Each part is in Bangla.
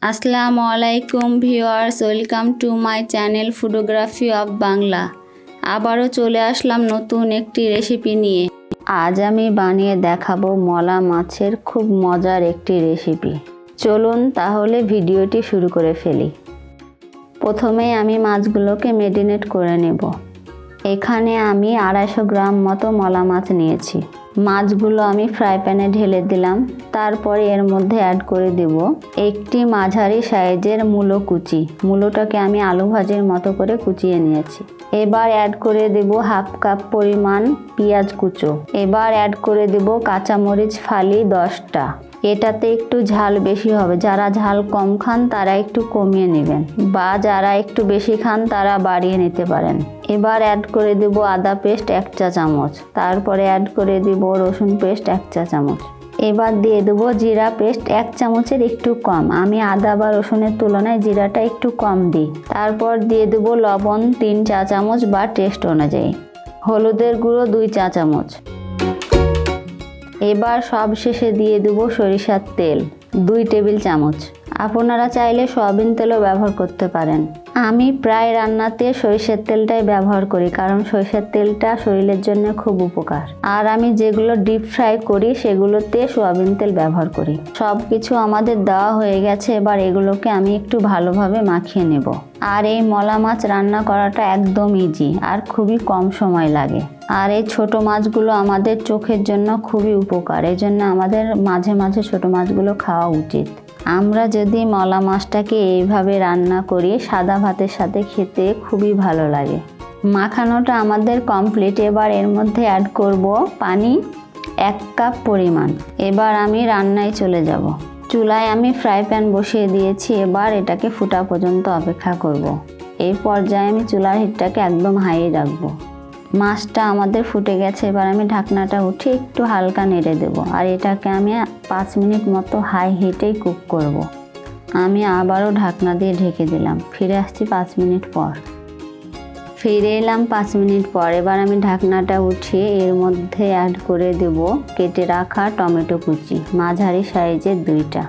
আসসালামু আলাইকুম viewers, welcome to my channel foodography of Bangla. আবারও চলে আসলাম নতুন একটি রেসিপি নিয়ে। আজ আমি বানিয়ে দেখাবো মলা মাছের খুব মজার একটি রেসিপি। চলুন তাহলে ভিডিওটি শুরু করে ফেলি। প্রথমেই আমি মাছগুলোকে মেরিনেট করে নেব। এখানে আমি 250 গ্রাম মতো মলা মাছ নিয়েছি। মাছগুলো আমি ফ্রাই প্যানে ঢেলে দিলাম। তারপরে এর মধ্যে অ্যাড করে দেব একটি মাঝারি সাইজের মূলো কুচি। মূলোটাকে আমি আলু ভাজির মতো করে কুচিয়ে নিয়েছি। এবার অ্যাড করে দেব হাফ কাপ পরিমাণ পেঁয়াজ কুচো। এবার অ্যাড করে দেব কাঁচামরিচ ফালি 10টা। এটাতে একটু ঝাল বেশি হবে, যারা ঝাল কম খান তারা একটু কমিয়ে নেবেন, বা যারা একটু বেশি খান তারা বাড়িয়ে নিতে পারেন। এবার অ্যাড করে দেব আদা পেস্ট 1 চা চামচ। তারপরে অ্যাড করে দেব রসুন পেস্ট 1 চা চামচ। এবার দিয়ে দেবো জিরা পেস্ট 1 চামচের একটু কম। আমি আদা বা রসুনের তুলনায় জিরাটা একটু কম দিই। তারপর দিয়ে দেবো লবণ 3 চা চামচ বা টেস্ট অনুযায়ী। হলুদের গুঁড়ো 2 চা চামচ। এবার সব শেষে দিয়ে দেবো সরিষার তেল 2 টেবিল চামচ। আপনারা চাইলে সয়াবিন তেলও ব্যবহার করতে পারেন। আমি প্রায় রান্নাতে সরিষার তেলটাই ব্যবহার করি, কারণ সরিষার তেলটা শরীরের জন্য খুব উপকার। আর আমি যেগুলো ডিপ ফ্রাই করি সেগুলোতে সয়াবিন তেল ব্যবহার করি। সব কিছু আমাদের দেওয়া হয়ে গেছে। এবার এগুলোকে আমি একটু ভালোভাবে মাখিয়ে নেব। আর এই মলা মাছ রান্না করাটা একদম ইজি আর খুবই কম সময় লাগে। আর এই ছোট মাছগুলো আমাদের চোখের জন্য খুবই উপকার, এই জন্য আমাদের মাঝে মাঝে ছোট মাছগুলো খাওয়া উচিত। আমরা যদি মলা মাছটাকে এইভাবে রান্না করি সাদা ভাতের সাথে খেতে খুবই ভালো লাগে। মাখানোটা আমাদের কমপ্লিট। এবার এর মধ্যে অ্যাড করব পানি 1 কাপ পরিমাণ। এবার আমি রান্নায় চলে যাব। চুলায় আমি ফ্রাই প্যান বসিয়ে দিয়েছি। এবার এটাকে ফুটা পর্যন্ত অপেক্ষা করব। এই পর্যায়ে আমি চুলার হিটটাকে একদম হাই রাখবো। মাছটা আমাদের ফুটে গেছে। এবার আমি ঢাকনাটা উঠে একটু হালকা নেড়ে দেব। আর এটাকে আমি 5 মিনিট মতো হাই হিটেই কুক করব। আমি আবারও ঢাকনা দিয়ে ঢেকে দিলাম। ফিরে আসছি 5 মিনিট পর। ফিরে এলাম 5 মিনিট পর। এবার আমি ঢাকনাটা উঠিয়ে এর মধ্যে অ্যাড করে দেব কেটে রাখা টমেটো কুচি মাঝারি সাইজের 2টা।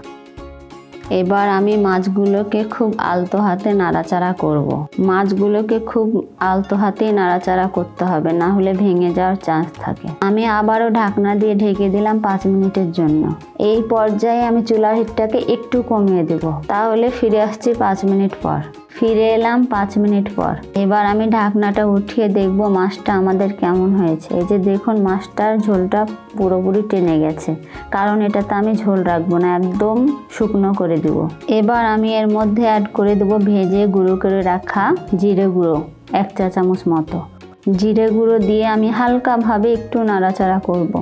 এবার আমি মাছগুলোকে খুব আলতো হাতে নাড়াচাড়া করব। মাছগুলোকে খুব আলতো হাতেই নাড়াচাড়া করতে হবে, না হলে ভেঙে যাওয়ার চান্স থাকে। আমি আবারও ঢাকনা দিয়ে ঢেকে দিলাম 5 মিনিটের জন্য। এই পর্যায়ে আমি চুলার হিটটাকে একটু কমিয়ে দেব। তাহলে ফিরে আসছি 5 মিনিট পর। ফিরে এলাম 5 মিনিট পর। এবার আমি ঢাকনাটা উঠিয়ে দেখব মাছটা আমাদের কেমন হয়েছে। এই যে দেখুন, মাছটার ঝোলটা পুরোপুরি টেনে গেছে, কারণ এটাতে আমি ঝোল রাখবো না, একদম শুকনো করে দেব। এবার আমি এর মধ্যে অ্যাড করে দেবো ভেজে গুঁড়ো করে রাখা জিরে গুঁড়ো 1 চা চামচ মতো। জিরে গুঁড়ো দিয়ে আমি হালকাভাবে একটু নাড়াচাড়া করব।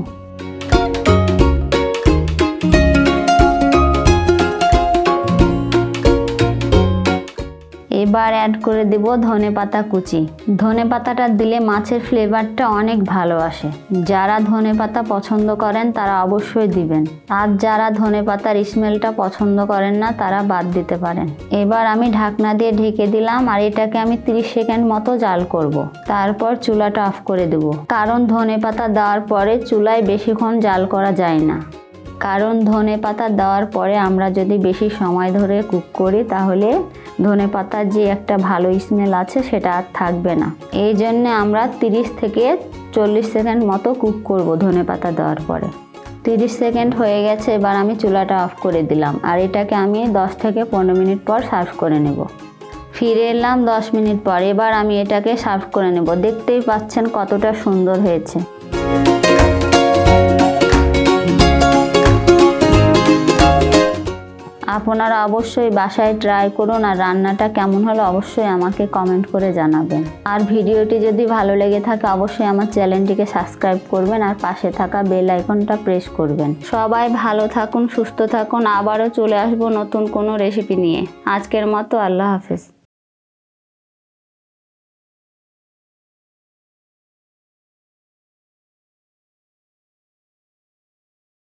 এবার অ্যাড করে দেব ধনেপাতা কুচি। ধনেপাতাটা দিলে মাছের ফ্লেভারটা অনেক ভালো আসে। যারা ধনেপাতা পছন্দ করেন তারা অবশ্যই দিবেন, আর যারা ধনেপাতার স্মেলটা পছন্দ করেন না তারা বাদ দিতে পারেন। এবার আমি ঢাকনা দিয়ে ঢেকে দিলাম। আর এটাকে আমি 30 সেকেন্ড মতো জাল করব। তারপর চুলাটা অফ করে দেব, কারণ ধনেপাতা দেওয়ার পরে চুলায় বেশিক্ষণ জাল করা যায় না। কারণ ধনেপাতা দেওয়ার পরে আমরা যদি বেশি সময় ধরে কুক করি তাহলে ধনেপাতার যে একটা ভালো স্মেল আছে সেটা আর থাকবে না। এই জন্য আমরা 30 থেকে 40 সেকেন্ড মতো কুক করব ধনেপাতা দেওয়ার পরে। 30 সেকেন্ড হয়ে গেছে। এবার আমি চুলাটা অফ করে দিলাম। আর এটাকে আমি 10 থেকে 15 মিনিট পর সার্ভ করে নেব। ফিরে এলাম 10 মিনিট পর। এবার আমি এটাকে সার্ভ করে নেব। দেখতেই পাচ্ছেন কতটা সুন্দর হয়েছে। আপনারা অবশ্যই বাসায় ট্রাই করুন, আর রান্নাটা কেমন হলো অবশ্যই আমাকে কমেন্ট করে জানাবেন। আর ভিডিওটি যদি ভালো লেগে থাকে অবশ্যই আমার চ্যানেলটিকে সাবস্ক্রাইব করবেন আর পাশে থাকা বেল আইকনটা প্রেস করবেন। সবাই ভালো থাকুন, সুস্থ থাকুন। আবারও চলে আসবো নতুন কোনো রেসিপি নিয়ে। আজকের মতো আল্লাহ হাফেজ।